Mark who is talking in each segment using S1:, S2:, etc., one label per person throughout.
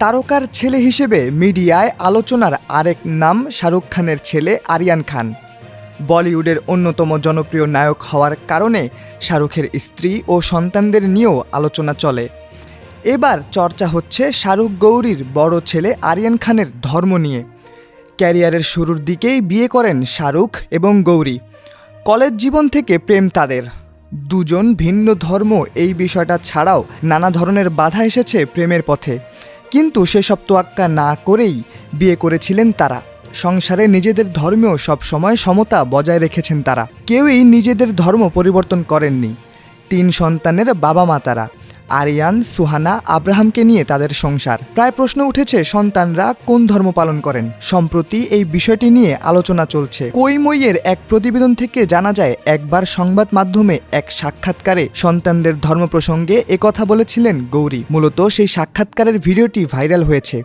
S1: তারকার ছেলে হিসেবে মিডিয়ায় আলোচনার আরেক নাম শাহরুখ খানের ছেলে আরিয়ান খান। বলিউডের অন্যতম জনপ্রিয় নায়ক হওয়ার কারণে শাহরুখের স্ত্রী ও সন্তানদের নিয়েও আলোচনা চলে। এবার চর্চা হচ্ছে শাহরুখ গৌরীর বড় ছেলে আরিয়ান খানের ধর্ম নিয়ে। ক্যারিয়ারের শুরুর দিকেই বিয়ে করেন শাহরুখ এবং গৌরী। কলেজ জীবন থেকে প্রেম তাদের। দুজন ভিন্ন ধর্ম, এই বিষয়টা ছাড়াও নানা ধরনের বাধা এসেছে প্রেমের পথে, কিন্তু সেসব তোয়াক্কা না করেই বিয়ে করেছিলেন তারা। সংসারে নিজেদের ধর্মেও সবসময় সমতা বজায় রেখেছেন তারা। কেউই নিজেদের ধর্ম পরিবর্তন করেননি। 3 সন্তানের বাবা মা তারা। আরিয়ান, সুহানা, আব্রাহামকে নিয়ে তাদের সংসার। প্রায় প্রশ্ন উঠেছে সন্তানরা কোন ধর্ম পালন করেন। সম্প্রতি এই বিষয়টি নিয়ে আলোচনা চলছে। কৈমইয়ের এক প্রতিবেদন থেকে জানা যায়, একবার সংবাদ মাধ্যমে এক সাক্ষাৎকারে সন্তানদের ধর্ম প্রসঙ্গে একথা বলেছিলেন গৌরী। মূলত সেই সাক্ষাৎকারের ভিডিওটি ভাইরাল হয়েছে,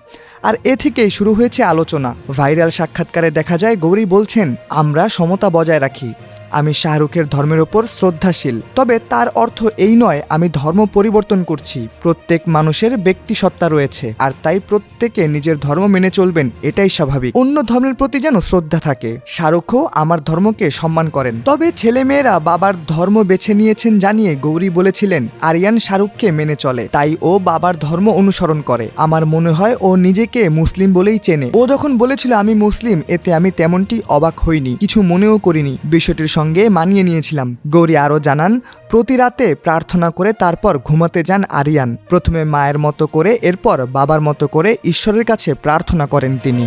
S1: আর এ থেকেই শুরু হয়েছে আলোচনা। ভাইরাল সাক্ষাৎকারে দেখা যায় গৌরী বলছেন, আমরা সমতা বজায় রাখি। আমি শাহরুখের ধর্মের ওপর শ্রদ্ধাশীল, তবে তার অর্থ এই নয় আমি ধর্ম পরিবর্তন করছি। প্রত্যেক মানুষের ব্যক্তিসত্তা রয়েছে, আর তাই প্রত্যেকে নিজের ধর্ম মেনে চলবেন, এটাই স্বাভাবিক। অন্য ধর্মের প্রতি যেন শ্রদ্ধা থাকে। শাহরুখও আমার ধর্মকে সম্মান করেন। তবে ছেলেমেয়েরা বাবার ধর্ম বেছে নিয়েছেন জানিয়ে গৌরী বলেছিলেন, আরিয়ান শাহরুখকে মেনে চলে, তাই ও বাবার ধর্ম অনুসরণ করে। আমার মনে হয় ও নিজেকে মুসলিম বলেই চেনে। ও যখন বলেছিল আমি মুসলিম, এতে আমি তেমনটি অবাক হইনি, কিছু মনেও করিনি, বিষয়টির সঙ্গে মানিয়ে নিয়েছিলাম। গৌরী আরও জানান, প্রতি রাতে প্রার্থনা করে তারপর ঘুমাতে যান আরিয়ান। প্রথমে মায়ের মতো করে, এরপর বাবার মতো করে ঈশ্বরের কাছে প্রার্থনা করেন তিনি।